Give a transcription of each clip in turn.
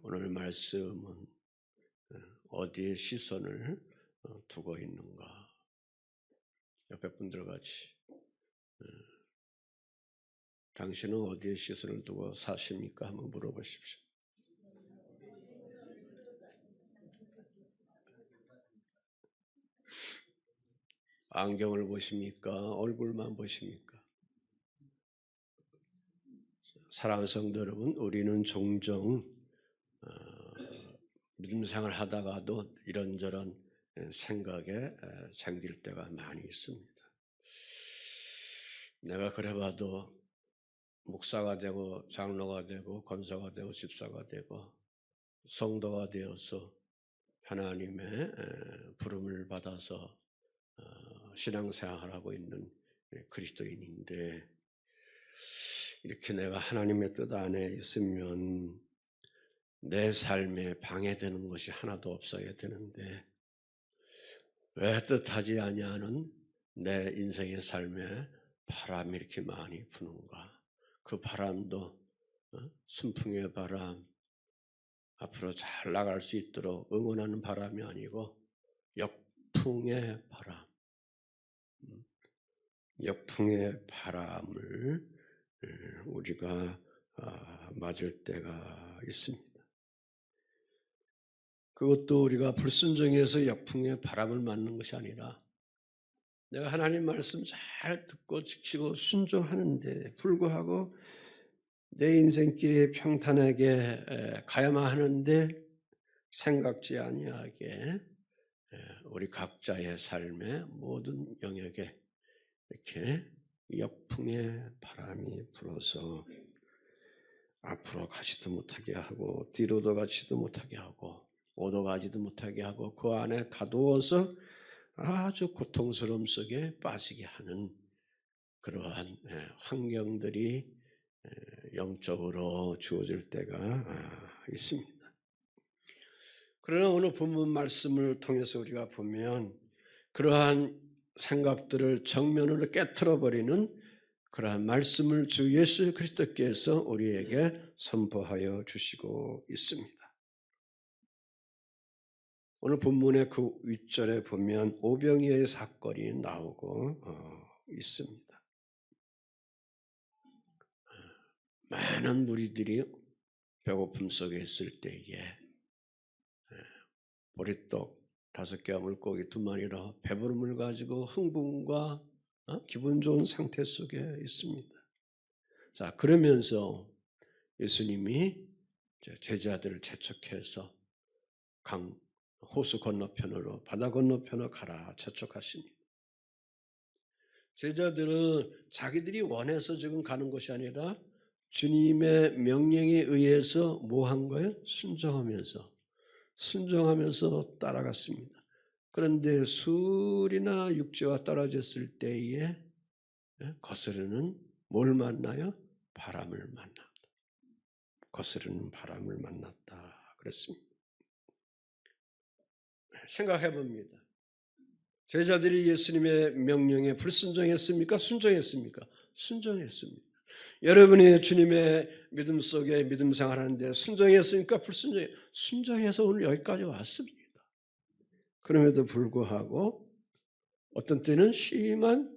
오늘 말씀은 어디에 시선을 두고 있는가? 옆에 분들 같이 당신은 어디에 시선을 두고 사십니까? 한번 물어보십시오. 안경을 보십니까? 얼굴만 보십니까? 사랑하는 성도 여러분, 우리는 종종 믿음 생활 하다가도 이런저런 생각에 잠길 때가 많이 있습니다. 내가 그래봐도 목사가 되고 장로가 되고 권사가 되고 집사가 되고 성도가 되어서 하나님의 부름을 받아서 신앙생활하고 있는 그리스도인인데, 이렇게 내가 하나님의 뜻 안에 있으면 내 삶에 방해되는 것이 하나도 없어야 되는데 왜 뜻하지 아니하는 내 인생의 삶에 바람이 이렇게 많이 부는가? 그 바람도 순풍의 바람, 앞으로 잘 나갈 수 있도록 응원하는 바람이 아니고 역풍의 바람, 역풍의 바람을 우리가 맞을 때가 있습니다. 그것도 우리가 불순종해서 역풍의 바람을 맞는 것이 아니라 내가 하나님 말씀 잘 듣고 지키고 순종하는데 불구하고 내 인생길이 평탄하게 가야만 하는데 생각지 아니하게 우리 각자의 삶의 모든 영역에 이렇게 역풍의 바람이 불어서 앞으로 가지도 못하게 하고 뒤로도 가지도 못하게 하고 오도 가지도 못하게 하고 그 안에 가두어서 아주 고통스러움 속에 빠지게 하는 그러한 환경들이 영적으로 주어질 때가 있습니다. 그러나 오늘 본문 말씀을 통해서 우리가 보면 그러한 생각들을 정면으로 깨트려버리는 그러한 말씀을 주 예수 그리스도께서 우리에게 선포하여 주시고 있습니다. 오늘 본문의 그 윗절에 보면 오병이어의 사건이 나오고 있습니다. 많은 무리들이 배고픔 속에 있을 때에 보리떡 5개와 물고기 2마리로 배부름을 가지고 흥분과 기분 좋은 상태 속에 있습니다. 자, 그러면서 예수님이 제자들을 재촉해서 호수 건너편으로 바다 건너편으로 가라 재촉하십니다. 제자들은 자기들이 원해서 지금 가는 것이 아니라 주님의 명령에 의해서 뭐 한 거예요? 순종하면서 따라갔습니다. 그런데 술이나 육지와 떨어졌을 때에 거스르는 뭘 만나요? 바람을 만났다. 거스르는 바람을 만났다 그랬습니다. 생각해 봅니다. 제자들이 예수님의 명령에 불순종했습니까? 순종했습니까? 순종했습니다. 여러분이 주님의 믿음 속에 믿음 생활하는데 순종했습니까? 순종해서 오늘 여기까지 왔습니다. 그럼에도 불구하고 어떤 때는 심한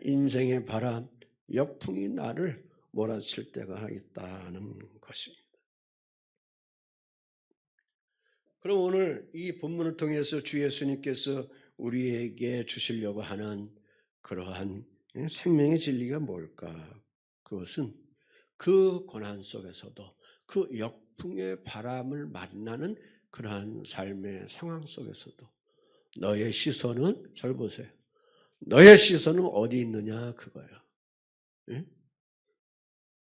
인생의 바람, 역풍이 나를 몰아칠 때가 있다는 것입니다. 그럼 오늘 이 본문을 통해서 주 예수님께서 우리에게 주시려고 하는 그러한 생명의 진리가 뭘까? 그것은 그 고난 속에서도 그 역풍의 바람을 만나는 그러한 삶의 상황 속에서도 너의 시선은, 잘 보세요. 너의 시선은 어디 있느냐 그거야. 응?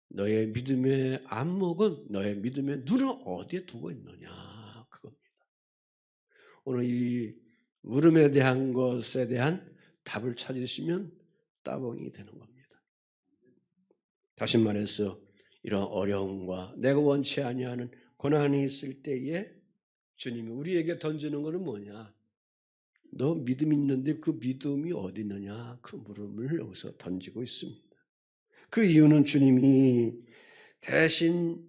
너의 믿음의 안목은, 너의 믿음의 눈을 어디에 두고 있느냐 그겁니다. 오늘 이 물음에 대한 것에 대한 답을 찾으시면 따봉이 되는 겁니다. 다시 말해서 이런 어려움과 내가 원치 아니하는 고난이 있을 때에 주님이 우리에게 던지는 것은 뭐냐? 너 믿음 있는데 그 믿음이 어디 있느냐? 그 물음을 여기서 던지고 있습니다. 그 이유는 주님이 대신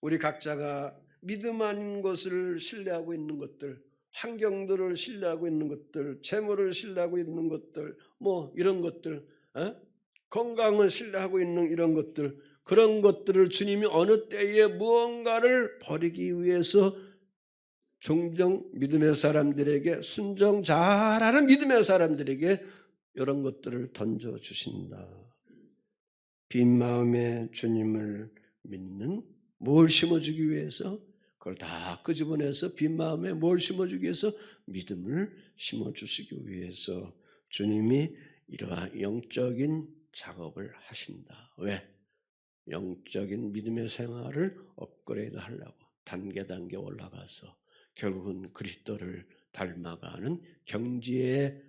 우리 각자가 믿음 아닌 것을 신뢰하고 있는 것들, 환경들을 신뢰하고 있는 것들, 재물을 신뢰하고 있는 것들, 뭐 이런 것들, 건강을 신뢰하고 있는 이런 것들, 그런 것들을 주님이 어느 때에 무언가를 버리기 위해서 종종 믿음의 사람들에게, 순종 잘하는 믿음의 사람들에게 이런 것들을 던져주신다. 빈 마음에 주님을 믿는, 뭘 심어주기 위해서? 그걸 다 끄집어내서 빈 마음에 뭘 심어주기 위해서? 믿음을 심어주시기 위해서 주님이 이러한 영적인 작업을 하신다. 왜? 영적인 믿음의 생활을 업그레이드 하려고 단계 올라가서 결국은 그리스도를 닮아가는 경지에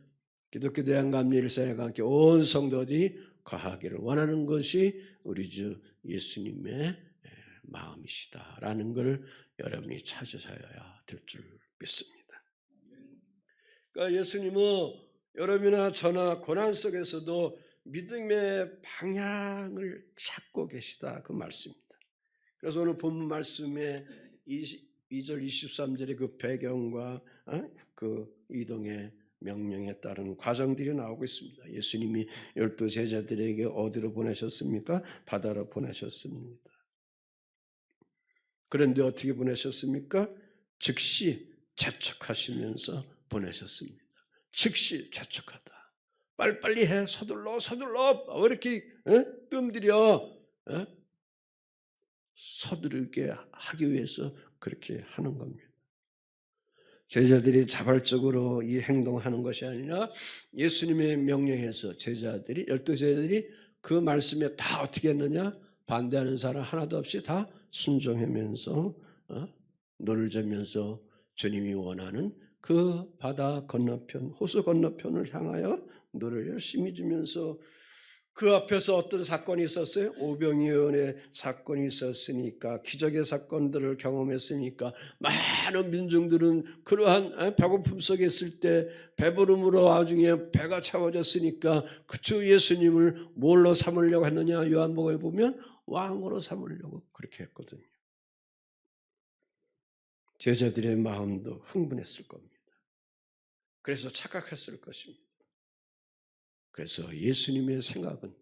기독교 대한감리일사회와 함께 온 성도들이 거하기를 원하는 것이 우리 주 예수님의 마음이시다라는 걸 여러분이 찾으셔야 될 줄 믿습니다. 그러니까 예수님은 여러분이나 저나 고난 속에서도 믿음의 방향을 찾고 계시다, 그 말씀입니다. 그래서 오늘 본문 말씀에 2절 23절의 그 배경과 그 이동의 명령에 따른 과정들이 나오고 있습니다. 예수님이 12 제자들에게 어디로 보내셨습니까? 바다로 보내셨습니다. 그런데 어떻게 보내셨습니까? 즉시 재촉하시면서 보내셨습니다. 즉시 재촉하다. 빨리빨리 해. 서둘러. 왜 이렇게 뜸들여? 서두르게 하기 위해서 그렇게 하는 겁니다. 제자들이 자발적으로 이 행동하는 것이 아니라 예수님의 명령에서 제자들이, 12 제자들이 그 말씀에 다 어떻게 했느냐? 반대하는 사람 하나도 없이 다 순종하면서 노를 저면서 주님이 원하는 그 바다 건너편, 호수 건너편을 향하여 노를 열심히 주면서 그 앞에서 어떤 사건이 있었어요? 오병이어의 사건이 있었으니까, 기적의 사건들을 경험했으니까 많은 민중들은 그러한 배고픔 속에 있을 때 배부름으로 나중에 배가 채워졌으니까 그 예수님을 뭘로 삼으려고 했느냐? 요한복음에 보면 왕으로 삼으려고 그렇게 했거든요. 제자들의 마음도 흥분했을 겁니다. 그래서 착각했을 것입니다. 그래서 예수님의 생각은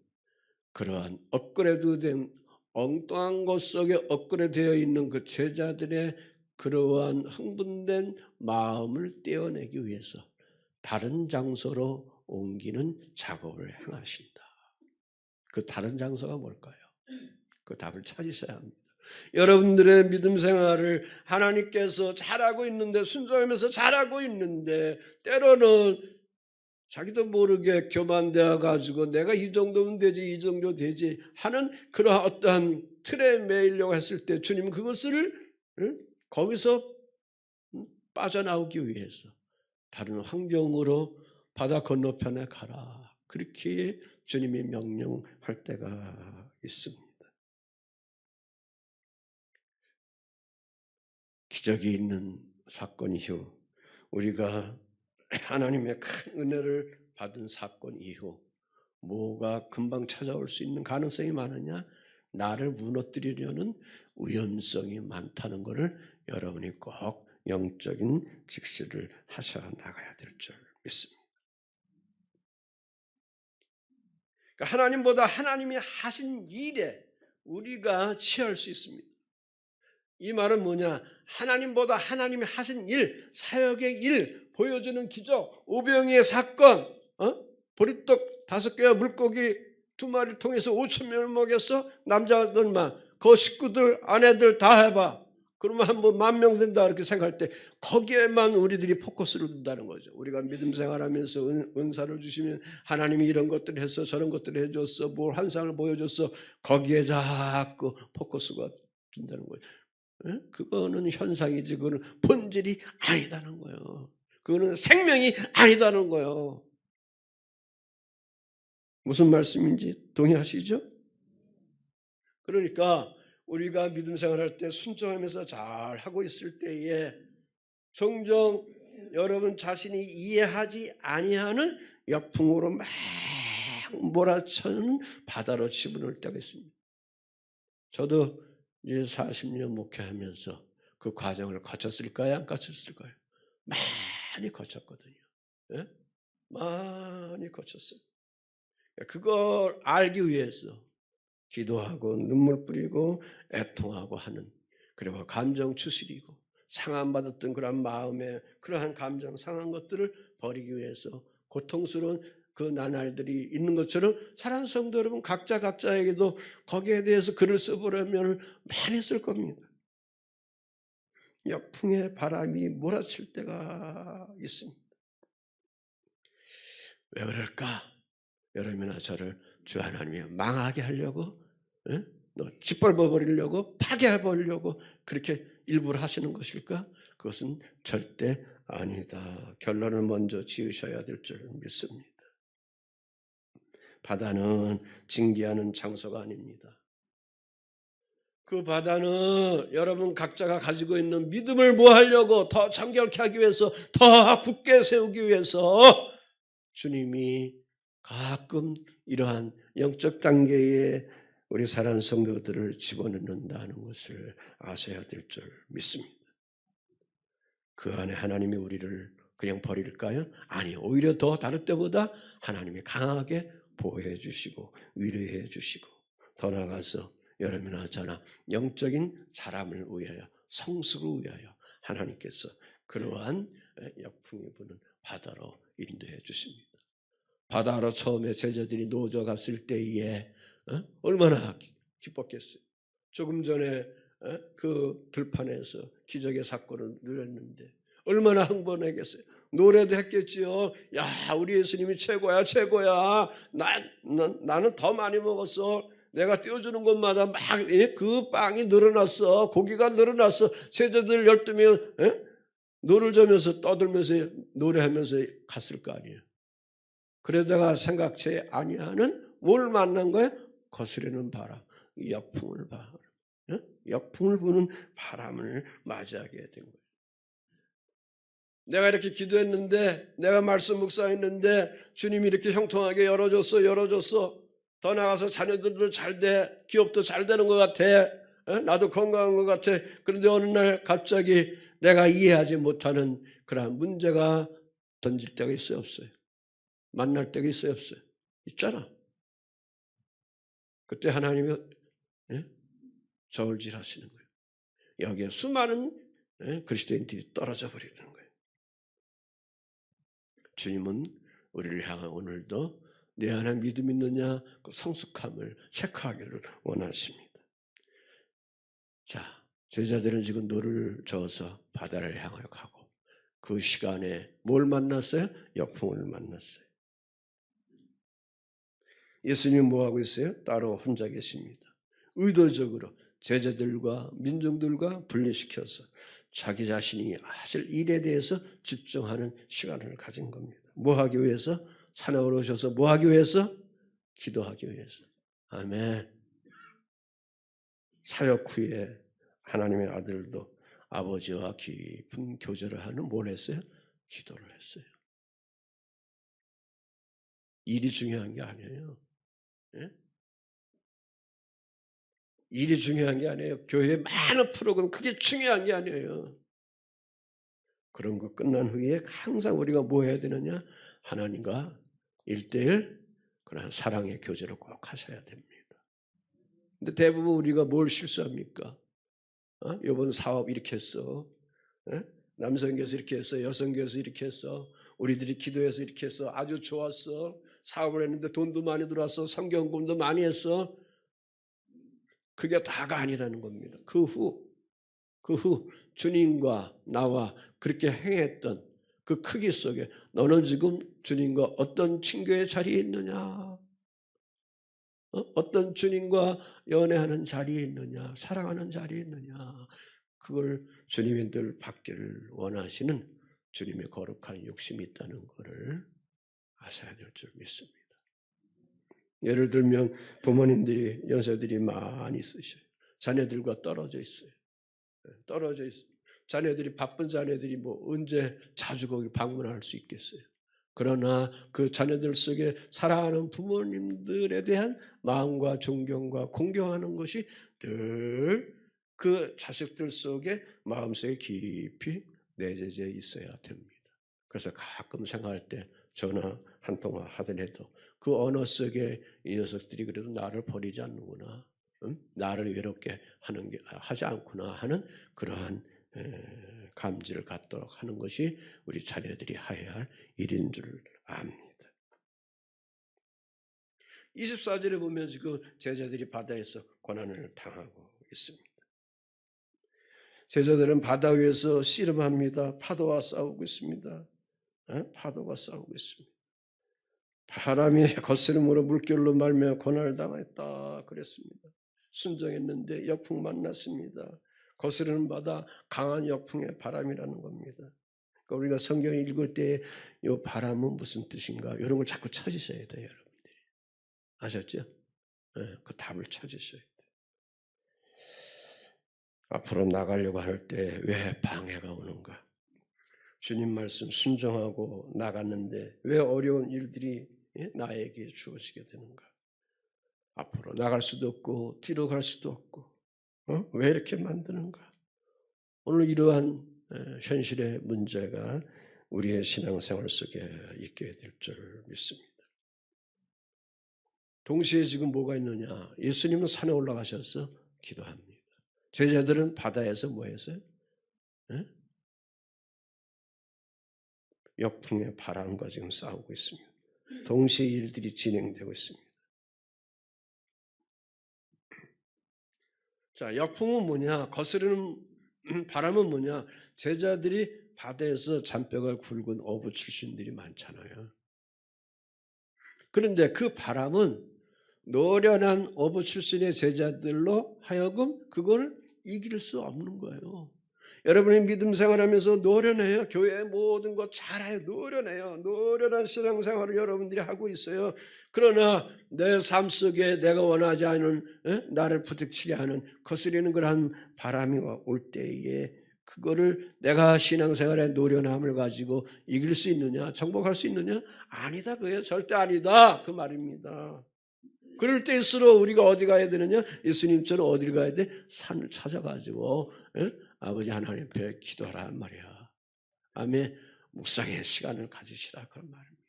그러한 업그레이드된 엉뚱한 것 속에 업그레이드되어 있는 그 제자들의 그러한 흥분된 마음을 떼어내기 위해서 다른 장소로 옮기는 작업을 행하신다. 그 다른 장소가 뭘까요? 그 답을 찾으셔야 합니다. 여러분들의 믿음 생활을 하나님께서 잘하고 있는데, 순종하면서 잘하고 있는데, 때로는 자기도 모르게 교만되어 가지고 내가 이 정도면 되지, 이 정도 되지 하는 그러한 어떠한 틀에 매이려고 했을 때 주님은 그것을 거기서 빠져나오기 위해서 다른 환경으로 바다 건너편에 가라, 그렇게 주님이 명령할 때가 있습니다. 기적이 있는 사건 이후, 우리가 하나님의 큰 은혜를 받은 사건 이후 뭐가 금방 찾아올 수 있는 가능성이 많으냐? 나를 무너뜨리려는 위험성이 많다는 것을 여러분이 꼭 영적인 직시를 하셔 나가야 될 줄 믿습니다. 그러니까 하나님보다 하나님이 하신 일에 우리가 취할 수 있습니다. 이 말은 뭐냐? 하나님보다 하나님이 하신 일, 사역의 일, 보여주는 기적, 오병이의 사건, 보리떡 5개와 물고기 2마리를 통해서 5,000명을 먹여서 남자들만, 그 식구들, 아내들 다 해봐. 그러면 한 번 10,000명 된다 이렇게 생각할 때 거기에만 우리들이 포커스를 둔다는 거죠. 우리가 믿음 생활하면서 은사를 주시면 하나님이 이런 것들을 했어, 저런 것들을 해줬어, 뭘 환상을 보여줬어, 거기에 자꾸 포커스가 둔다는 거죠. 그거는 현상이지, 그거는 본질이 아니다는 거예요. 그거는 생명이 아니다는 거예요. 무슨 말씀인지 동의하시죠? 그러니까 우리가 믿음 생활할 때 순종하면서 잘 하고 있을 때에 종종 여러분 자신이 이해하지 아니하는 역풍으로 막 몰아쳐는 바다로 집어넣을 때가 있습니다. 저도 이제 40년 목회하면서 그 과정을 거쳤을까요? 안 거쳤을까요? 많이 거쳤거든요. 예? 많이 거쳤어요. 그걸 알기 위해서 기도하고 눈물 뿌리고 애통하고 하는, 그리고 감정 추스리고 상함받았던 그러한 마음에 그러한 감정 상한 것들을 버리기 위해서 고통스러운 그 나날들이 있는 것처럼 사랑하는 성도 여러분, 각자에게도 거기에 대해서 글을 써보려면 많이 쓸 겁니다. 역풍의 바람이 몰아칠 때가 있습니다. 왜 그럴까? 여러분이나 저를 주 하나님이 망하게 하려고, 짓밟아 버리려고, 파괴해 버리려고 그렇게 일부러 하시는 것일까? 그것은 절대 아니다. 결론을 먼저 지으셔야 될 줄 믿습니다. 바다는 징계하는 장소가 아닙니다. 그 바다는 여러분 각자가 가지고 있는 믿음을 모하려고, 더 정결케 하기 위해서, 더 굳게 세우기 위해서 주님이 가끔 이러한 영적 단계에 우리 사랑하는 성도들을 집어넣는다는 것을 아셔야 될 줄 믿습니다. 그 안에 하나님이 우리를 그냥 버릴까요? 아니, 오히려 더 다를 때보다 하나님이 강하게 보호해 주시고 위로해 주시고, 더 나아가서 여러분이나 저나 영적인 자람을 위하여, 성숙을 위하여 하나님께서 그러한 역풍이 부는 바다로 인도해 주십니다. 바다로 처음에 제자들이 노져 갔을 때에 얼마나 기뻤겠어요. 조금 전에 그 들판에서 기적의 사건을 누렸는데 얼마나 흥분했겠어요. 노래도 했겠지요. 야, 우리 예수님이 최고야, 최고야. 나는 더 많이 먹었어. 내가 떼어주는 곳마다 막 그 빵이 늘어났어. 고기가 늘어났어. 제자들 12명 노를 저면서 떠들면서 노래하면서 갔을 거 아니에요. 그러다가 생각지 아니하는 뭘 만난 거예요? 거스르는 바람, 역풍을 역풍을 부는 바람을 맞이하게 된 거예요. 내가 이렇게 기도했는데, 내가 말씀 묵상했는데 주님이 이렇게 형통하게 열어줬어. 더 나아가서 자녀들도 잘 돼, 기업도 잘 되는 것 같아, 나도 건강한 것 같아. 그런데 어느 날 갑자기 내가 이해하지 못하는 그런 문제가 던질 때가 있어요, 없어요? 만날 때가 있어요, 없어요? 있잖아. 그때 하나님이 저울질 하시는 거예요. 여기에 수많은 그리스도인들이 떨어져 버리는 거예요. 주님은 우리를 향한 오늘도 내 안에 믿음 있느냐, 그 성숙함을 체크하기를 원하십니다. 자, 제자들은 지금 노를 저어서 바다를 향하여 가고, 그 시간에 뭘 만났어요? 역풍을 만났어요. 예수님은 뭐하고 있어요? 따로 혼자 계십니다. 의도적으로 제자들과 민중들과 분리시켜서 자기 자신이 하실 일에 대해서 집중하는 시간을 가진 겁니다. 뭐하기 위해서? 산에 오르셔서 뭐하기 위해서? 기도하기 위해서. 아멘. 사역 후에 하나님의 아들도 아버지와 깊은 교제를 하는 뭘 했어요? 기도를 했어요. 일이 중요한 게 아니에요. 예? 일이 중요한 게 아니에요. 교회에 많은 프로그램, 그게 중요한 게 아니에요. 그런 거 끝난 후에 항상 우리가 뭐 해야 되느냐? 하나님과 1:1 그런 사랑의 교제를 꼭 하셔야 됩니다. 근데 대부분 우리가 뭘 실수합니까? 이번 사업 이렇게 했어. 남성교회에서 이렇게 했어. 여성교회에서 이렇게 했어. 우리들이 기도해서 이렇게 했어. 아주 좋았어. 사업을 했는데 돈도 많이 들어왔어. 성경금도 많이 했어. 그게 다가 아니라는 겁니다. 그 후 주님과 나와 그렇게 행했던 그 크기 속에 너는 지금 주님과 어떤 친교의 자리에 있느냐? 어떤 주님과 연애하는 자리에 있느냐? 사랑하는 자리에 있느냐? 그걸 주님이 늘 받기를 원하시는 주님의 거룩한 욕심이 있다는 것을 아셔야 될 줄 믿습니다. 예를 들면 부모님들이, 연세들이 많이 있으셔요. 자녀들과 떨어져 있어요. 떨어져 있어요. 자녀들이, 바쁜 자녀들이 뭐 언제 자주 거기 방문할 수 있겠어요. 그러나 그 자녀들 속에 사랑하는 부모님들에 대한 마음과 존경과 공경하는 것이 늘 그 자식들 속에 마음속에 깊이 내재져 있어야 됩니다. 그래서 가끔 생각할 때 전화 한 통화 하더라도 그 언어 속에 이 녀석들이 그래도 나를 버리지 않는구나, 나를 외롭게 하지 않구나 하는 그러한 감지를 갖도록 하는 것이 우리 자녀들이 해야 할 일인 줄 압니다. 24절에 보면 지금 제자들이 바다에서 고난을 당하고 있습니다. 제자들은 바다 위에서 씨름합니다. 파도와 싸우고 있습니다. 파도가 싸우고 있습니다. 바람이 거스름으로 물결로 말미암아 고난을 당했다 그랬습니다. 순종했는데 역풍 만났습니다. 거스르는 바다, 강한 역풍의 바람이라는 겁니다. 그러니까 우리가 성경 읽을 때 이 바람은 무슨 뜻인가 이런 걸 자꾸 찾으셔야 돼요, 여러분들이. 아셨죠? 그 답을 찾으셔야 돼요. 앞으로 나가려고 할 때 왜 방해가 오는가? 주님 말씀 순종하고 나갔는데 왜 어려운 일들이 나에게 주어지게 되는가? 앞으로 나갈 수도 없고 뒤로 갈 수도 없고 왜 이렇게 만드는가? 오늘 이러한 현실의 문제가 우리의 신앙생활 속에 있게 될 줄 믿습니다. 동시에 지금 뭐가 있느냐? 예수님은 산에 올라가셔서 기도합니다. 제자들은 바다에서 뭐 했어요? 역풍의 바람과 지금 싸우고 있습니다. 동시에 일들이 진행되고 있습니다. 자, 역풍은 뭐냐? 거스르는 바람은 뭐냐? 제자들이 바다에서 잔뼈가 굵은 어부 출신들이 많잖아요. 그런데 그 바람은 노련한 어부 출신의 제자들로 하여금 그걸 이길 수 없는 거예요. 여러분이 믿음 생활하면서 노련해요. 교회 모든 것 잘해요. 노련해요. 노련한 신앙생활을 여러분들이 하고 있어요. 그러나 내 삶 속에 내가 원하지 않은 나를 부딪히게 하는 거스리는 그러한 바람이 올 때에 그거를 내가 신앙생활의 노련함을 가지고 이길 수 있느냐? 정복할 수 있느냐? 아니다. 그게 절대 아니다. 그 말입니다. 그럴 때일수록 우리가 어디 가야 되느냐? 예수님처럼 어디를 가야 돼? 산을 찾아가지고 아버지 하나님 앞에 기도하란 말이야. 아멘. 묵상의 시간을 가지시라 그런 말입니다.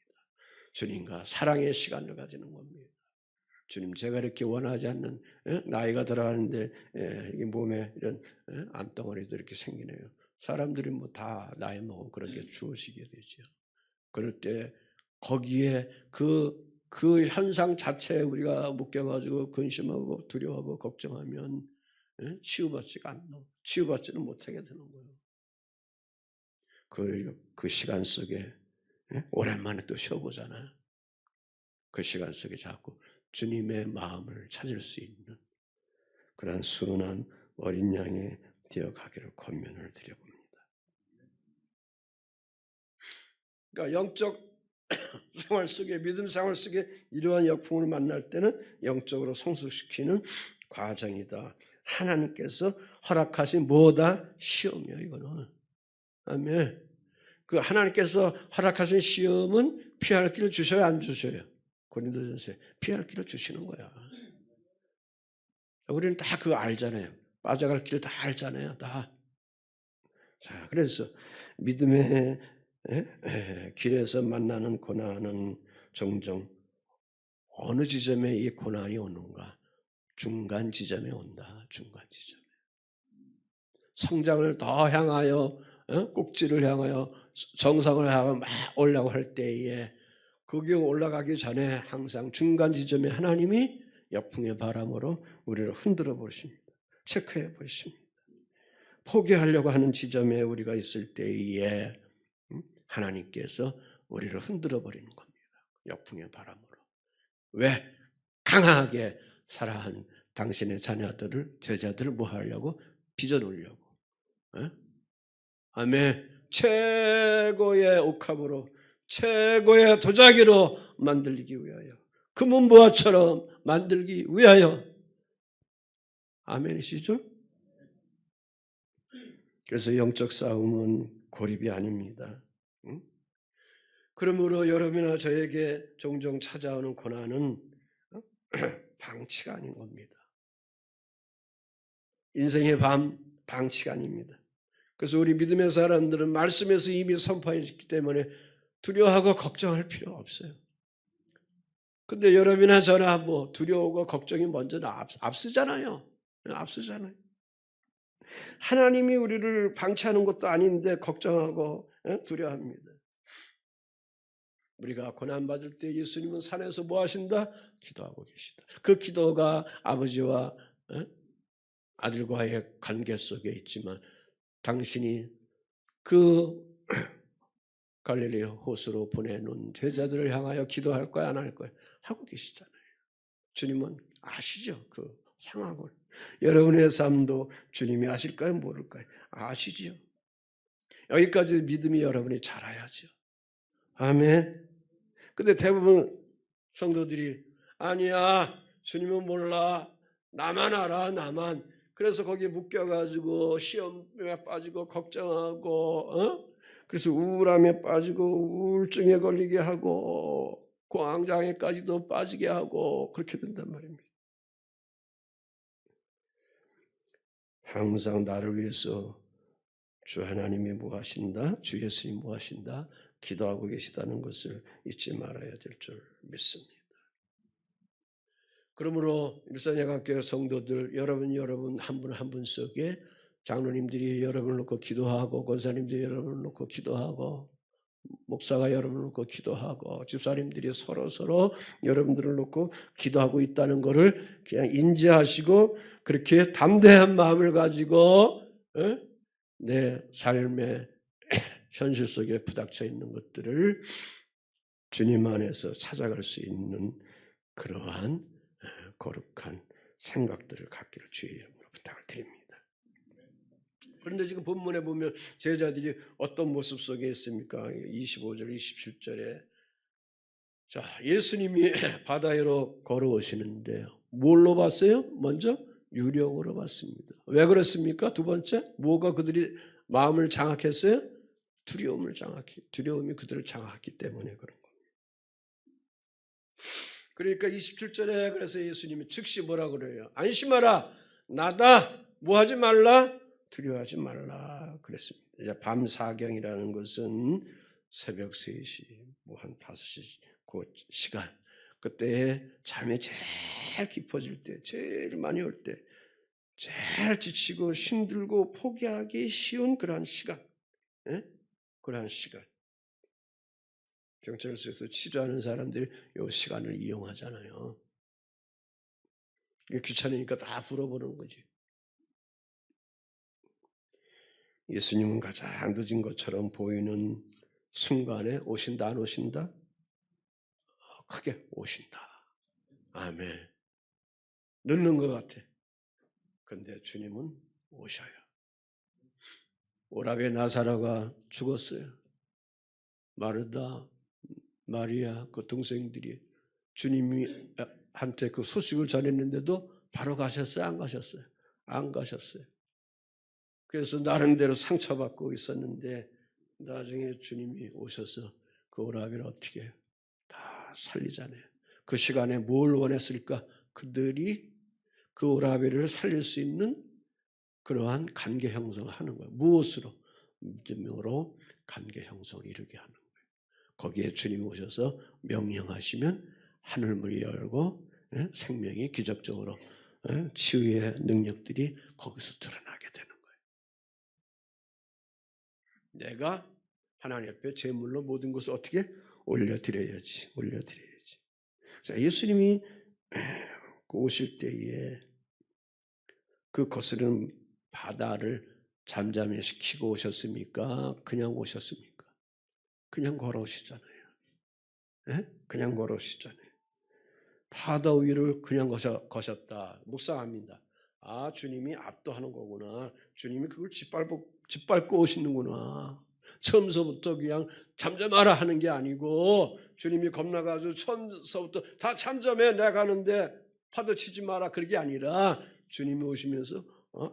주님과 사랑의 시간을 가지는 겁니다. 주님, 제가 이렇게 원하지 않는 나이가 들어가는데 이게 몸에 이런 암덩어리도 이렇게 생기네요. 사람들이 뭐 다 나이 먹으면 그렇게 주어지게 되죠. 그럴 때 거기에 그 현상 자체에 우리가 묶여가지고 근심하고 두려워하고 걱정하면 치유받지가 않노. 치유받지는 못하게 되는 거예요. 그 시간 속에 오랜만에 또 쉬어보잖아요. 그 시간 속에 자꾸 주님의 마음을 찾을 수 있는 그런 순한 어린 양이 되어가기를 권면을 드려봅니다. 그러니까 영적 생활 속에 믿음 생활 속에 이러한 역풍을 만날 때는 영적으로 성숙시키는 과정이다. 하나님께서 허락하신 뭐다? 시험이야 이거는. 아멘. 그 하나님께서 허락하신 시험은 피할 길을 주셔야 안 주셔요? 고린도전서에 피할 길을 주시는 거야. 우리는 다 그거 알잖아요. 빠져갈 길을 다 알잖아요. 다. 자, 그래서 믿음의 길에서 만나는 고난은 종종 어느 지점에 이 고난이 오는가? 중간 지점에 온다. 중간 지점에. 성장을 더 향하여 꼭지를 향하여 정상을 향하여 막 올라가고 할 때에 거기 올라가기 전에 항상 중간 지점에 하나님이 역풍의 바람으로 우리를 흔들어 보십니다. 체크해 보십니다. 포기하려고 하는 지점에 우리가 있을 때에 하나님께서 우리를 흔들어 버리는 겁니다. 역풍의 바람으로. 왜? 강하게 살아한 당신의 자녀들을 제자들을 뭐 하려고? 빚어놓으려고. 아멘. 최고의 옥합으로 최고의 도자기로 만들기 위하여 금은보화처럼 만들기 위하여. 아멘이시죠? 그래서 영적 싸움은 고립이 아닙니다. 그러므로 여러분이나 저에게 종종 찾아오는 고난은 방치가 아닌 겁니다. 인생의 방치가 아닙니다. 그래서 우리 믿음의 사람들은 말씀에서 이미 선포했기 때문에 두려워하고 걱정할 필요가 없어요. 근데 여러분이나 저나 뭐 두려워하고 걱정이 먼저 앞서잖아요. 앞서잖아요. 하나님이 우리를 방치하는 것도 아닌데 걱정하고 두려워합니다. 우리가 고난받을 때 예수님은 산에서 뭐 하신다? 기도하고 계시다. 그 기도가 아버지와 아들과의 관계 속에 있지만 당신이 그 갈릴리 호수로 보내놓은 제자들을 향하여 기도할 거야 안 할 거야? 하고 계시잖아요. 주님은 아시죠? 그 상황을. 여러분의 삶도 주님이 아실까요? 모를까요? 아시죠? 여기까지 믿음이 여러분이 자라야죠. 아멘. 근데 대부분 성도들이 아니야, 주님은 몰라, 나만 알아, 나만. 그래서 거기에 묶여가지고 시험에 빠지고 걱정하고 그래서 우울함에 빠지고 우울증에 걸리게 하고 공황장애까지도 빠지게 하고 그렇게 된단 말입니다. 항상 나를 위해서 주 하나님이 뭐 하신다? 주 예수님이 뭐 하신다? 기도하고 계시다는 것을 잊지 말아야 될 줄 믿습니다. 그러므로 일산야간교회 성도들 여러분 한 분 한 분 속에 장로님들이 여러분을 놓고 기도하고 권사님들이 여러분을 놓고 기도하고 목사가 여러분을 놓고 기도하고 집사님들이 서로 여러분들을 놓고 기도하고 있다는 것을 그냥 인지하시고 그렇게 담대한 마음을 가지고 내 삶의 현실 속에 부닥쳐 있는 것들을 주님 안에서 찾아갈 수 있는 그러한 거룩한 생각들을 갖기를 주의 이름으로 부탁을 드립니다. 그런데 지금 본문에 보면 제자들이 어떤 모습 속에 있습니까? 25절, 27절에 자, 예수님이 바다 위로 걸어오시는데 뭘로 봤어요? 먼저 유령으로 봤습니다. 왜 그렇습니까? 두 번째, 뭐가 그들이 마음을 장악했어요? 두려움이 그들을 장악했기 때문에 그런 겁니다. 그러니까 27절에 그래서 예수님이 즉시 뭐라 그래요? 안심하라, 나다, 뭐 하지 말라? 두려워하지 말라 그랬습니다. 이제 밤 사경이라는 것은 새벽 3시, 뭐 한 5시 그 시간, 그때 잠이 제일 깊어질 때, 제일 많이 올 때, 제일 지치고 힘들고 포기하기 쉬운 그러한 시간, 그러한 시간. 경찰서에서 치료하는 사람들이 이 시간을 이용하잖아요. 귀찮으니까 다 불어보는 거지. 예수님은 가장 늦은 것처럼 보이는 순간에 오신다 안 오신다? 크게 오신다. 아멘. 늦는 것 같아. 그런데 주님은 오셔요. 오라베 나사로가 죽었어요. 마르다, 마리아 그 동생들이 주님이 한테 그 소식을 전했는데도 바로 가셨어요? 안 가셨어요? 안 가셨어요. 그래서 나름대로 상처받고 있었는데 나중에 주님이 오셔서 그 오라비를 어떻게 다 살리잖아요. 그 시간에 뭘 원했을까? 그들이 그 오라비를 살릴 수 있는 그러한 관계 형성을 하는 거예요. 무엇으로? 믿음으로 관계 형성을 이루게 하는 거예요. 거기에 주님이 오셔서 명령하시면 하늘문이 열고 생명이 기적적으로 치유의 능력들이 거기서 드러나게 되는 거예요. 내가 하나님 앞에 제물로 모든 것을 어떻게 올려드려야지. 자, 예수님이 오실 때에 그 거스르는 바다를 잠잠해시키고 오셨습니까? 그냥 오셨습니까? 그냥 걸어오시잖아요. 그냥 걸어오시잖아요. 바다 위를 그냥 거셨다. 묵상합니다. 아, 주님이 압도하는 거구나. 주님이 그걸 짓밟고 오시는구나. 처음서부터 그냥 잠잠하라 하는 게 아니고 주님이 겁나가지고 처음서부터 다 잠잠해 내가 가는데 파도 치지 마라 그게 아니라 주님이 오시면서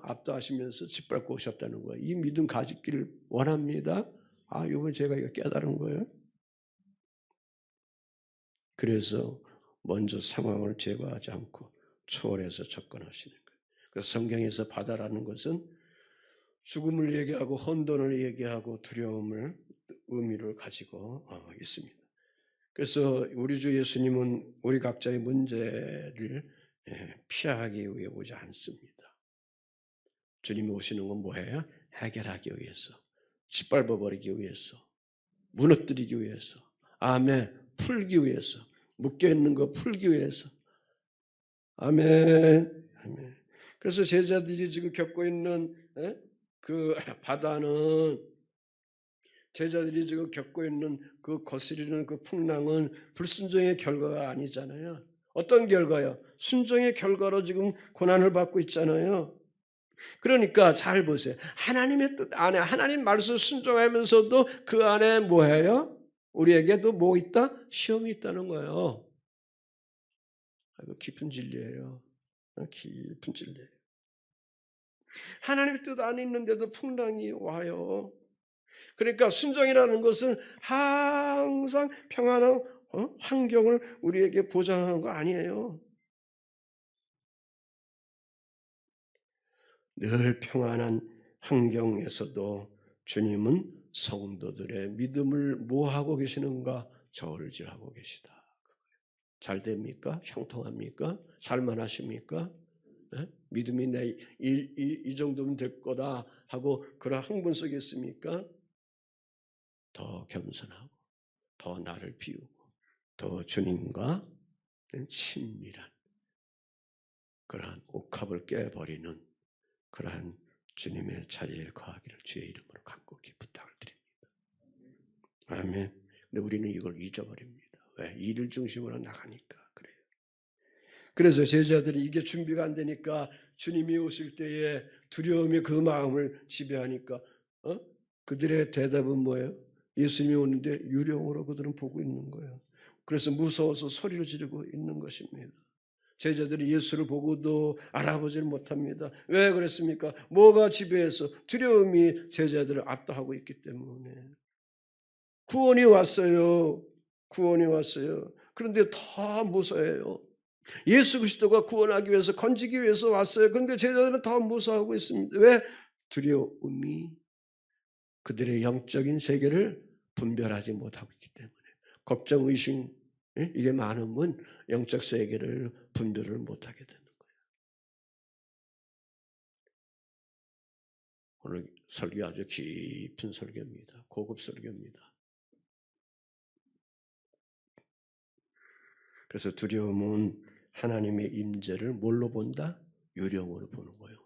압도하시면서 짓밟고 오셨다는 거예요. 이 믿음 가지기를 원합니다. 아, 이번 제가 이거 깨달은 거예요. 그래서 먼저 상황을 제거하지 않고 초월해서 접근하시는 거예요. 그래서 성경에서 바다라는 것은 죽음을 얘기하고 혼돈을 얘기하고 두려움을 의미를 가지고 있습니다. 그래서 우리 주 예수님은 우리 각자의 문제를 피하기 위해 오지 않습니다. 주님이 오시는 건 뭐예요? 해결하기 위해서, 짓밟아버리기 위해서, 무너뜨리기 위해서, 아멘, 풀기 위해서, 묶여있는 거 풀기 위해서. 아멘. 아멘. 그래서 제자들이 지금 겪고 있는 그 바다는, 제자들이 지금 겪고 있는 그 거스리는 그 풍랑은 불순종의 결과가 아니잖아요. 어떤 결과요? 순종의 결과로 지금 고난을 받고 있잖아요. 그러니까 잘 보세요. 하나님의 뜻 안에, 하나님 말씀을 순종하면서도 그 안에 뭐예요? 우리에게도 뭐 있다? 시험이 있다는 거예요. 아이고, 깊은 진리예요. 깊은 진리예요. 하나님의 뜻 안에 있는데도 풍랑이 와요. 그러니까 순종이라는 것은 항상 평안한 환경을 우리에게 보장하는 거 아니에요. 늘 평안한 환경에서도 주님은 성도들의 믿음을 뭐하고 계시는가? 저울질하고 계시다. 잘 됩니까? 형통합니까? 살만하십니까? 네? 믿음이 이 정도면 될 거다 하고 그런 흥분 속에 있습니까? 더 겸손하고 더 나를 비우고 더 주님과 친밀한 그러한 옥합을 깨버리는 그러한 주님의 자리에 거하기를 주의 이름으로 간곡히 부탁을 드립니다. 아멘. 근데 우리는 이걸 잊어버립니다. 왜? 일을 중심으로 나가니까 그래요. 그래서 제자들이 이게 준비가 안 되니까 주님이 오실 때에 두려움이 그 마음을 지배하니까 그들의 대답은 뭐예요? 예수님이 오는데 유령으로 그들은 보고 있는 거예요. 그래서 무서워서 소리를 지르고 있는 것입니다. 제자들이 예수를 보고도 알아보지를 못합니다. 왜 그랬습니까? 뭐가 지배해서? 두려움이 제자들을 압도하고 있기 때문에. 구원이 왔어요. 구원이 왔어요. 그런데 더 무서워해요. 예수 그리스도가 구원하기 위해서, 건지기 위해서 왔어요. 그런데 제자들은 더 무서워하고 있습니다. 왜? 두려움이 그들의 영적인 세계를 분별하지 못하고 있기 때문에. 걱정, 의심 이게 많으면 영적 세계를 분별을 못하게 되는 거예요. 오늘 설교 아주 깊은 설교입니다. 고급 설교입니다. 그래서 두려움은 하나님의 임재를 뭘로 본다? 유령으로 보는 거예요.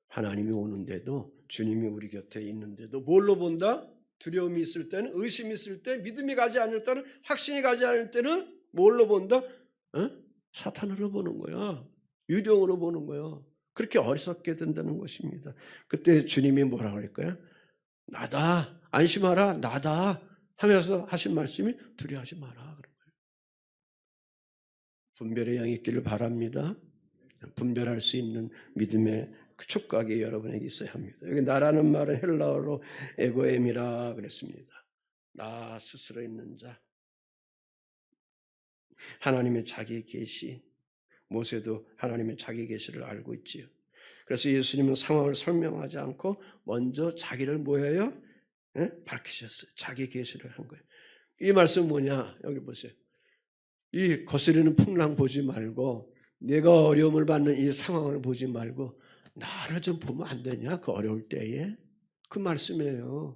하나님이 오는데도, 주님이 우리 곁에 있는데도 뭘로 본다? 두려움이 있을 때는, 의심이 있을 때, 믿음이 가지 않을 때는, 확신이 가지 않을 때는 뭘로 본다? 사탄으로 보는 거야. 유령으로 보는 거야. 그렇게 어리석게 된다는 것입니다. 그때 주님이 뭐라고 할까요? 나다, 안심하라, 나다 하면서 하신 말씀이 두려워하지 마라 그런 거예요. 분별의 영이 있기를 바랍니다. 분별할 수 있는 믿음의 촉각이 여러분에게 있어야 합니다. 여기 나라는 말은 헬라어로 에고엠이라 그랬습니다. 나 스스로 있는 자. 하나님의 자기 계시. 모세도 하나님의 자기 계시를 알고 있지요. 그래서 예수님은 상황을 설명하지 않고 먼저 자기를 뭐예요? 밝히셨어요. 자기 계시를 한 거예요. 이 말씀은 뭐냐? 여기 보세요. 이 거스르는 풍랑 보지 말고 내가 어려움을 받는 이 상황을 보지 말고 나를 좀 보면 안 되냐? 그 어려울 때에. 그 말씀이에요.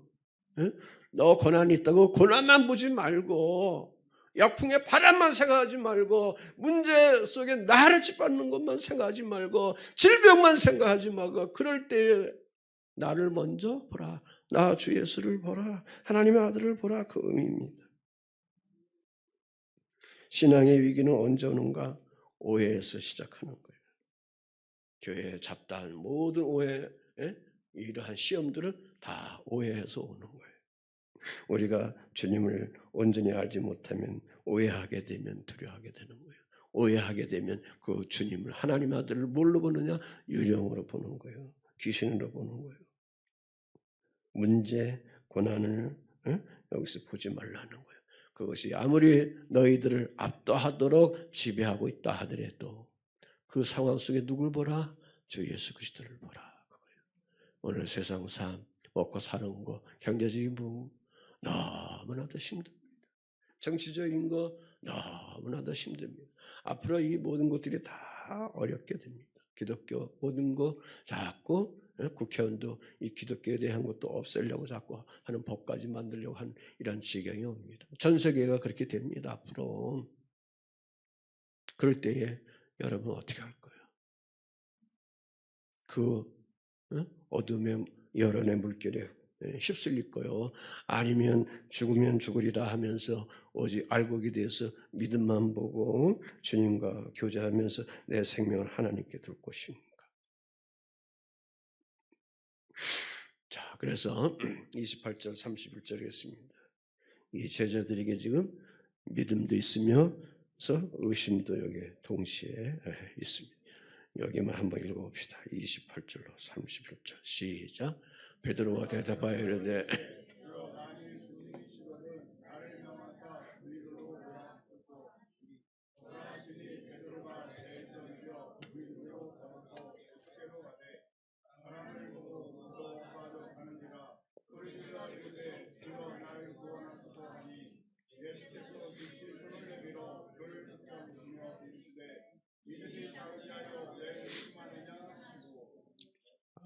너 고난이 있다고 고난만 보지 말고 역풍의 바람만 생각하지 말고 문제 속에 나를 짓밟는 것만 생각하지 말고 질병만 생각하지 말고 그럴 때에 나를 먼저 보라. 나 주 예수를 보라. 하나님의 아들을 보라. 그 의미입니다. 신앙의 위기는 언제 오는가? 오해에서 시작하는 거예요. 교회에 잡다한 모든 오해, 이러한 시험들은 다 오해에서 오는 거예요. 우리가 주님을 온전히 알지 못하면 오해하게 되면 두려워하게 되는 거예요. 오해하게 되면 그 주님을, 하나님 아들을 뭘로 보느냐? 유령으로 보는 거예요. 귀신으로 보는 거예요. 문제, 고난을 여기서 보지 말라는 거예요. 그것이 아무리 너희들을 압도하도록 지배하고 있다 하더라도 그 상황 속에 누굴 보라? 주 예수 그리스도를 보라. 그거예요. 오늘 세상 삶, 먹고 사는 거, 경제적인 부분 너무나도 힘듭니다. 정치적인 거 너무나도 힘듭니다. 앞으로 이 모든 것들이 다 어렵게 됩니다. 기독교 모든 거 자꾸 국회의원도 이 기독교에 대한 것도 없애려고 자꾸 하는 법까지 만들려고 하는 이런 지경이 옵니다. 전 세계가 그렇게 됩니다. 앞으로. 그럴 때에 여러분 어떻게 할 거예요? 그 어둠의 여론의 물결에 휩쓸릴 거요. 아니면 죽으면 죽으리라 하면서 오직 알곡이 돼서 믿음만 보고 주님과 교제하면서 내 생명을 하나님께 둘 것입니까? 자, 그래서 28절 31절이겠습니다. 이 제자들에게 지금 믿음도 있으면서 의심도 여기 동시에 있습니다. 여기만 한번 읽어봅시다. 28절로 31절 시작. 베드로가 대답하여 이르되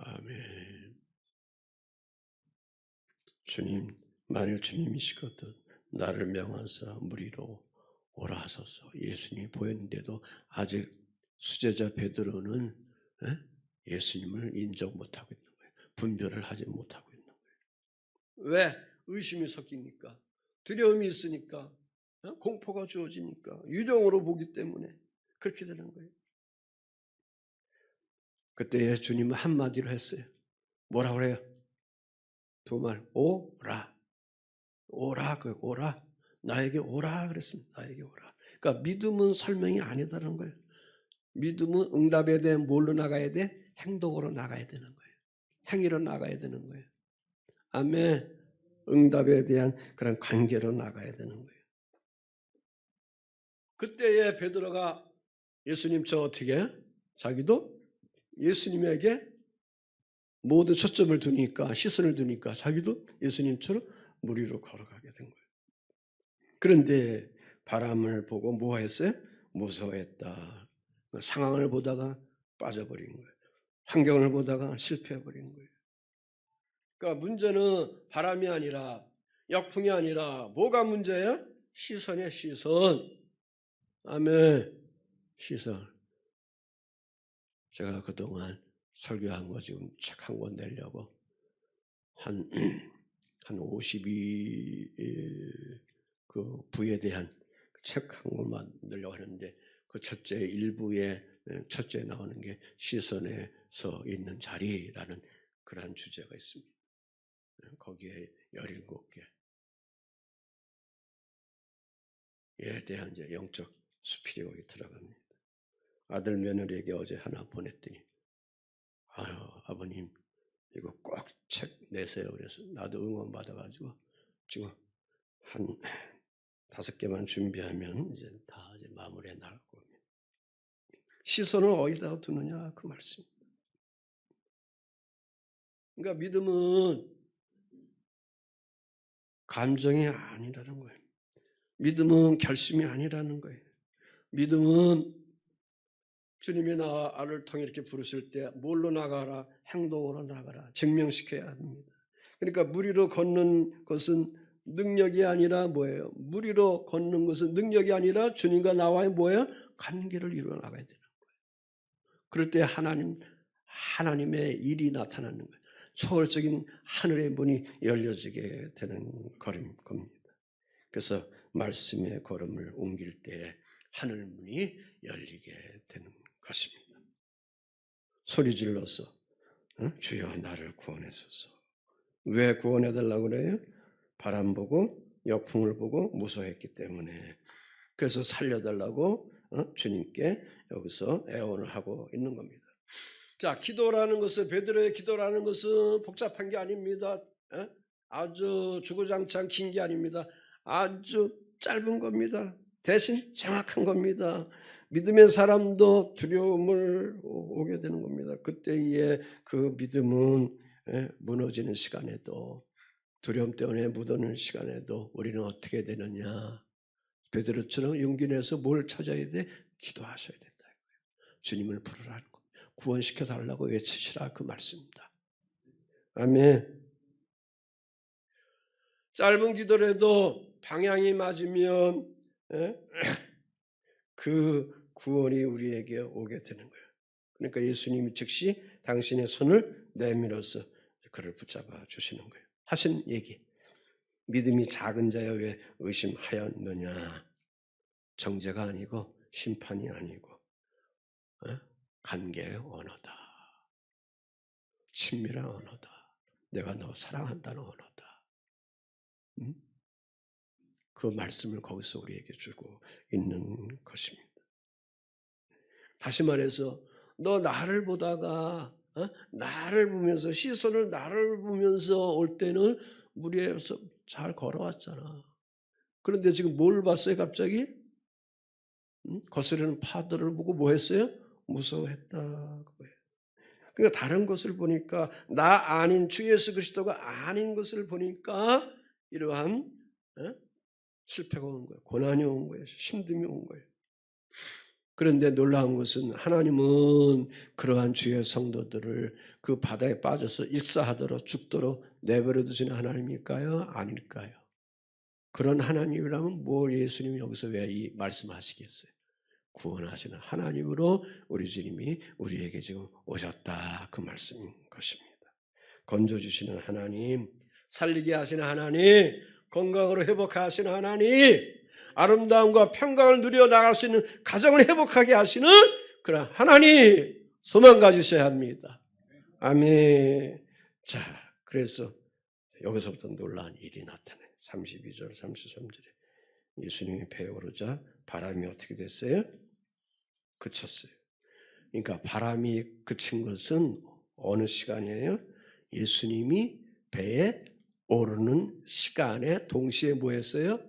아멘. 주님, 만일 주님이시거든 나를 명하사 무리로 오라 하소서. 예수님이 보였는데도 아직 수제자 베드로는 예수님을 인정 못하고 있는 거예요. 분별을 하지 못하고 있는 거예요. 왜? 의심이 섞이니까, 두려움이 있으니까, 공포가 주어지니까, 유령으로 보기 때문에 그렇게 되는 거예요. 그때 주님은 한마디로 했어요. 뭐라 그래요? 두 말, 오라. 오라, 오라. 나에게 오라 그랬습니다. 나에게 오라. 그러니까 믿음은 설명이 아니다라는 거예요. 믿음은 응답에 대해 뭘로 나가야 돼? 행동으로 나가야 되는 거예요. 행위로 나가야 되는 거예요. 아멘. 응답에 대한 그런 관계로 나가야 되는 거예요. 그때에 베드로가 예수님 저 어떻게 해? 자기도 예수님에게 모두 초점을 두니까 시선을 두니까 자기도 예수님처럼 물 위로 걸어가게 된 거예요. 그런데 바람을 보고 뭐 했어요? 무서워했다. 상황을 보다가 빠져버린 거예요. 환경을 보다가 실패해버린 거예요. 그러니까 문제는 바람이 아니라 역풍이 아니라 뭐가 문제예요? 시선이에요. 시선. 아멘. 시선. 제가 그동안 설교한 거 지금 책 한 권 내려고 한 52 그 부에 대한 책 한 권만 내려고 하는데 그 첫째 일부에 첫째 나오는 게 시선에서 있는 자리라는 그러한 주제가 있습니다. 거기에 17개에 대한 이제 영적 수필이 거기 들어갑니다. 아들 며느리에게 어제 하나 보냈더니 아유 아버님 이거 꼭 책 내세요. 그래서 나도 응원 받아가지고 지금 한 5개만 준비하면 이제 다 이제 마무리해 나갈 겁니다. 시선을 어디다 두느냐 그 말씀입니다. 그러니까 믿음은 감정이 아니라는 거예요. 믿음은 결심이 아니라는 거예요. 믿음은 주님이 나를 통해 이렇게 부르실 때 뭘로 나가라? 행동으로 나가라. 증명시켜야 합니다. 그러니까 물 위로 걷는 것은 능력이 아니라 뭐예요? 물 위로 걷는 것은 능력이 아니라 주님과 나와의 뭐예요? 관계를 이루어 나가야 되는 거예요. 그럴 때 하나님의 일이 나타나는 거예요. 초월적인 하늘의 문이 열려지게 되는 겁니다. 그래서 말씀의 걸음을 옮길 때 하늘 문이 열리게 되는 것입니다. 소리 질러서 주여 나를 구원하소서. 왜 구원해달라고 그래요? 바람 보고 역풍을 보고 무서워했기 때문에. 그래서 살려달라고 주님께 여기서 애원을 하고 있는 겁니다. 자, 기도라는 것은 베드로의 기도라는 것은 복잡한 게 아닙니다. 아주 주구장창 긴 게 아닙니다. 아주 짧은 겁니다. 대신 정확한 겁니다. 믿음의 사람도 두려움을 오게 되는 겁니다. 그때의 그 믿음은 무너지는 시간에도, 두려움 때문에 묻어는 시간에도 우리는 어떻게 되느냐? 베드로처럼 용기 내서 뭘 찾아야 돼? 기도하셔야 된다. 주님을 부르라는 거, 구원시켜 달라고 외치시라, 그 말씀입니다. 아멘. 짧은 기도라도 방향이 맞으면 그 구원이 우리에게 오게 되는 거예요. 그러니까 예수님이 즉시 당신의 손을 내밀어서 그를 붙잡아 주시는 거예요. 하신 얘기. 믿음이 작은 자여 왜 의심하였느냐. 정죄가 아니고 심판이 아니고 관계의 언어다. 친밀한 언어다. 내가 너 사랑한다는 언어다. 그 말씀을 거기서 우리에게 주고 있는 것입니다. 다시 말해서 너 나를 보다가 나를 보면서 시선을 나를 보면서 올 때는 무리에서 잘 걸어왔잖아. 그런데 지금 뭘 봤어요 갑자기? 거스르는 파도를 보고 뭐 했어요? 무서워했다. 그거예요. 그러니까 다른 것을 보니까 나 아닌 주 예수 그리스도가 아닌 것을 보니까 이러한 실패가 온 거예요. 고난이 온 거예요. 힘듦이 온 거예요. 그런데 놀라운 것은 하나님은 그러한 주의 성도들을 그 바다에 빠져서 익사하도록 죽도록 내버려 두시는 하나님일까요? 아닐까요? 그런 하나님이라면 뭘 예수님이 여기서 왜 이 말씀하시겠어요? 구원하시는 하나님으로 우리 주님이 우리에게 지금 오셨다, 그 말씀인 것입니다. 건져주시는 하나님, 살리게 하시는 하나님, 건강으로 회복하시는 하나님, 아름다움과 평강을 누려 나갈 수 있는 가정을 회복하게 하시는 그런 하나님 소망 가지셔야 합니다. 아멘. 자, 그래서 여기서부터 놀라운 일이 나타나요. 32절, 33절에 예수님이 배에 오르자 바람이 어떻게 됐어요? 그쳤어요. 그러니까 바람이 그친 것은 어느 시간이에요? 예수님이 배에 오르는 시간에 동시에 뭐 했어요?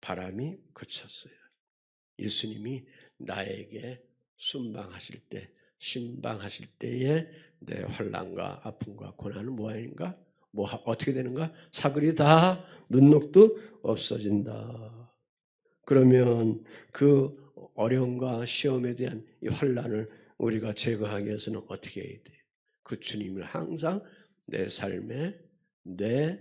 바람이 그쳤어요. 예수님이 나에게 순방하실 때, 신방하실 때에 내 환난과 아픔과 고난은 뭐인가? 어떻게 되는가? 사글이 다 눈녹도 없어진다. 그러면 그 어려움과 시험에 대한 이 환난을 우리가 제거하기 위해서는 어떻게 해야 돼? 그 주님을 항상 내 삶에, 내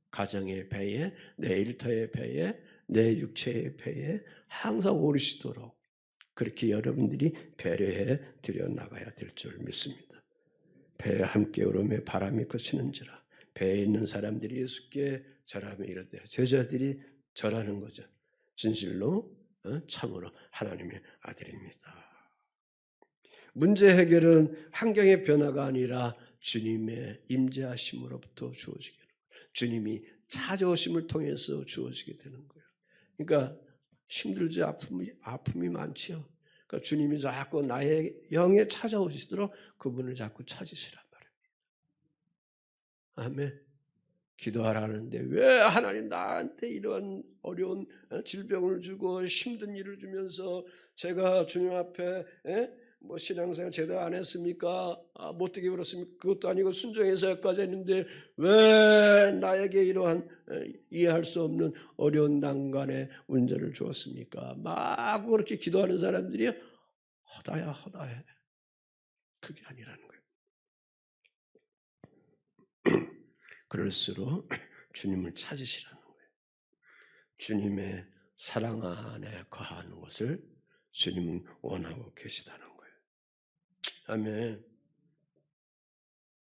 가정의 배에, 내 일터의 배에, 내 육체의 배에 항상 오르시도록 그렇게 여러분들이 배려해 드려 나가야 될 줄 믿습니다. 배에 함께 오르며 바람이 그치는지라. 배에 있는 사람들이 예수께 절하며 이르되, 제자들이 절하는 거죠. 진실로 참으로 하나님의 아들입니다. 문제 해결은 환경의 변화가 아니라 주님의 임재하심으로부터 주어지게 되는 거예요. 주님이 찾아오심을 통해서 주어지게 되는 거예요. 그러니까 힘들지, 아픔이 많지요. 그러니까 주님이 자꾸 나의 영에 찾아오시도록 그분을 자꾸 찾으시란 말입니다. 아멘. 기도하라는데 왜 하나님 나한테 이런 어려운 질병을 주고 힘든 일을 주면서 제가 주님 앞에 뭐 신앙생활 제대로 안 했습니까? 못되게 그렇습니까? 그것도 아니고 순종해서 여기까지 했는데 왜 나에게 이러한 이해할 수 없는 어려운 난관의 문제를 주었습니까? 막 그렇게 기도하는 사람들이 허다야 허다해. 그게 아니라는 거예요. 그럴수록 주님을 찾으시라는 거예요. 주님의 사랑 안에 거하는 것을 주님은 원하고 계시다는 거예요. 아멘.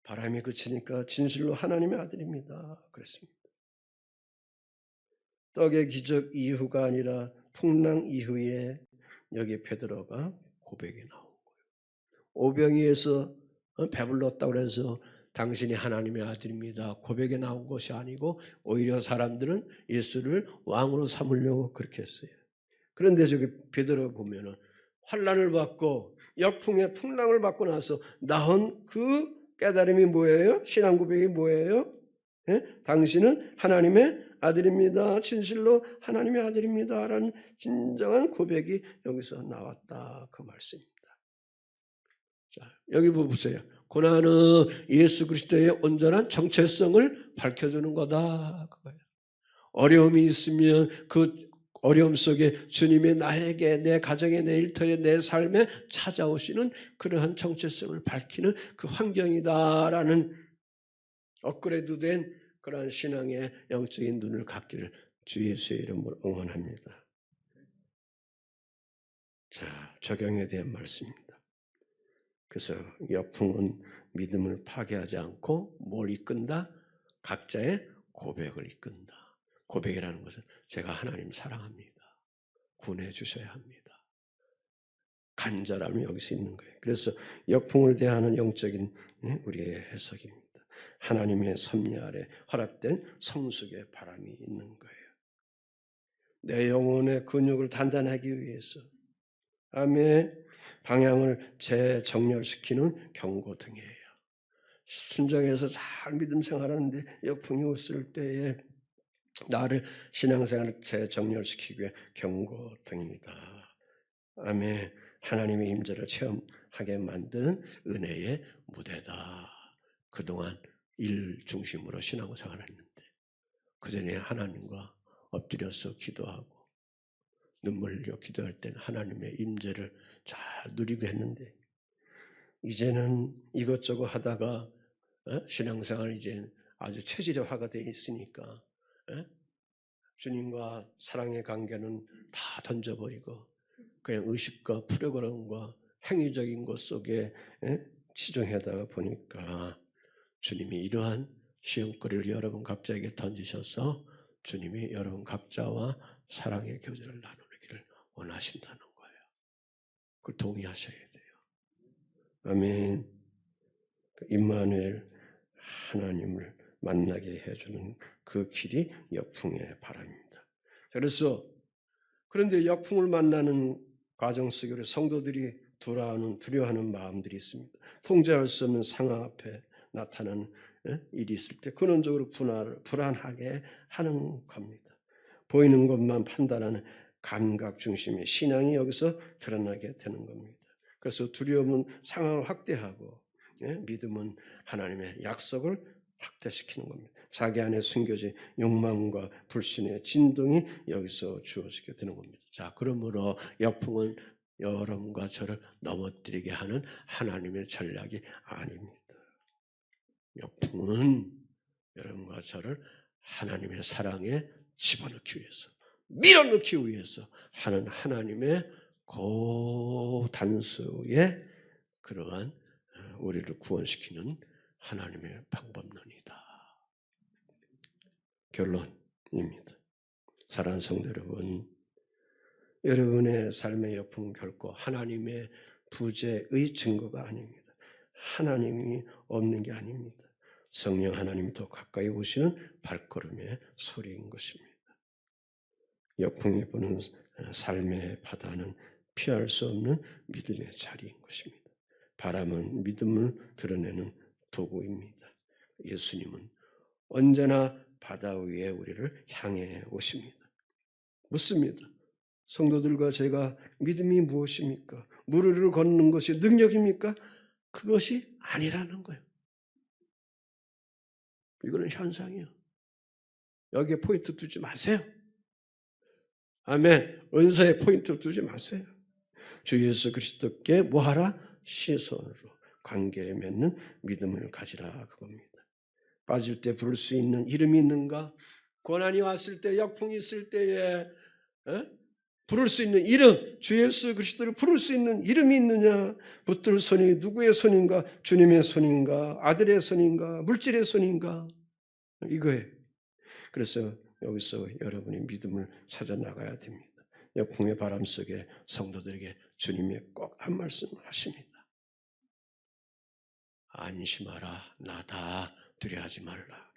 바람이 그치니까 진실로 하나님의 아들입니다. 그랬습니다. 떡의 기적 이후가 아니라 풍랑 이후에 여기 베드로가 고백이 나온 거예요. 오병이에서 배불렀다고 해서 당신이 하나님의 아들입니다. 고백에 나온 것이 아니고 오히려 사람들은 예수를 왕으로 삼으려고 그렇게 했어요. 그런데 저기 베드로 보면은 환난을 받고 역풍의 풍랑을 받고 나서 나온 그 깨달음이 뭐예요? 신앙 고백이 뭐예요? 당신은 하나님의 아들입니다. 진실로 하나님의 아들입니다. 라는 진정한 고백이 여기서 나왔다. 그 말씀입니다. 자, 여기 보세요. 고난은 예수 그리스도의 온전한 정체성을 밝혀주는 거다. 그거예요. 어려움이 있으면 그 어려움 속에 주님이 나에게, 내 가정에, 내 일터에, 내 삶에 찾아오시는 그러한 정체성을 밝히는 그 환경이다라는 업그레이드된 그러한 신앙의 영적인 눈을 갖기를 주 예수의 이름으로 응원합니다. 자, 적용에 대한 말씀입니다. 그래서 역풍은 믿음을 파괴하지 않고 뭘 이끈다? 각자의 고백을 이끈다. 고백이라는 것은 제가 하나님 사랑합니다. 구원해 주셔야 합니다. 간절함이 여기서 있는 거예요. 그래서 역풍을 대하는 영적인 우리의 해석입니다. 하나님의 섭리 아래 허락된 성숙의 바람이 있는 거예요. 내 영혼의 근육을 단단하기 위해서 아멘. 방향을 재정렬시키는 경고등이에요. 순정해서 잘 믿음 생활하는데 역풍이 왔을 때에 나를 신앙생활을 재정렬시키기 위해 경고등이다. 아멘. 하나님의 임재를 체험하게 만드는 은혜의 무대다. 그동안 일 중심으로 신앙생활을 했는데 그전에 하나님과 엎드려서 기도하고 눈물 흘려 기도할 때는 하나님의 임재를 잘 누리고 했는데 이제는 이것저것 하다가 신앙생활이 이제 아주 체질화가 되어 있으니까 주님과 사랑의 관계는 다 던져버리고 그냥 의식과 프로그램과 행위적인 것 속에 치중하다가 보니까 주님이 이러한 시험거리를 여러분 각자에게 던지셔서 주님이 여러분 각자와 사랑의 교제를 나누기를 원하신다는 거예요. 그걸 동의하셔야 돼요. 아멘. 임마누엘 하나님을 만나게 해주는 그 길이 역풍의 바람입니다. 그런데 역풍을 만나는 과정 속에 우리 성도들이 두려워하는 마음들이 있습니다. 통제할 수 없는 상황 앞에 나타나는 일이 있을 때 근원적으로 불안하게 하는 겁니다. 보이는 것만 판단하는 감각 중심의 신앙이 여기서 드러나게 되는 겁니다. 그래서 두려움은 상황을 확대하고 믿음은 하나님의 약속을 확대시키는 겁니다. 자기 안에 숨겨진 욕망과 불신의 진동이 여기서 주어지게 되는 겁니다. 자, 그러므로 역풍은 여러분과 저를 넘어뜨리게 하는 하나님의 전략이 아닙니다. 역풍은 여러분과 저를 하나님의 사랑에 집어넣기 위해서, 밀어넣기 위해서 하는 하나님의 고단수의 그러한 우리를 구원시키는 하나님의 방법론이다. 결론입니다. 사랑하는 성도 여러분, 여러분의 삶의 역풍은 결코 하나님의 부재의 증거가 아닙니다. 하나님이 없는 게 아닙니다. 성령 하나님이 더 가까이 오시는 발걸음의 소리인 것입니다. 역풍이 부는 삶의 바다는 피할 수 없는 믿음의 자리인 것입니다. 바람은 믿음을 드러내는 도구입니다. 예수님은 언제나 바다 위에 우리를 향해 오십니다. 묻습니다. 성도들과 제가 믿음이 무엇입니까? 물 위를 걷는 것이 능력입니까? 그것이 아니라는 거예요. 이거는 현상이에요. 여기에 포인트 두지 마세요. 아멘. 은사에 포인트 두지 마세요. 주 예수 그리스도께 뭐하라? 시선으로 관계 맺는 믿음을 가지라 그겁니다. 빠질 때 부를 수 있는 이름이 있는가? 고난이 왔을 때, 역풍이 있을 때에 부를 수 있는 이름, 주 예수 그리스도를 부를 수 있는 이름이 있느냐? 붙들 손이 누구의 손인가? 주님의 손인가? 아들의 손인가? 물질의 손인가? 이거예요. 그래서 여기서 여러분이 믿음을 찾아 나가야 됩니다. 역풍의 바람 속에 성도들에게 주님이 꼭 한 말씀 하십니다. 안심하라, 나다, 두려워하지 말라.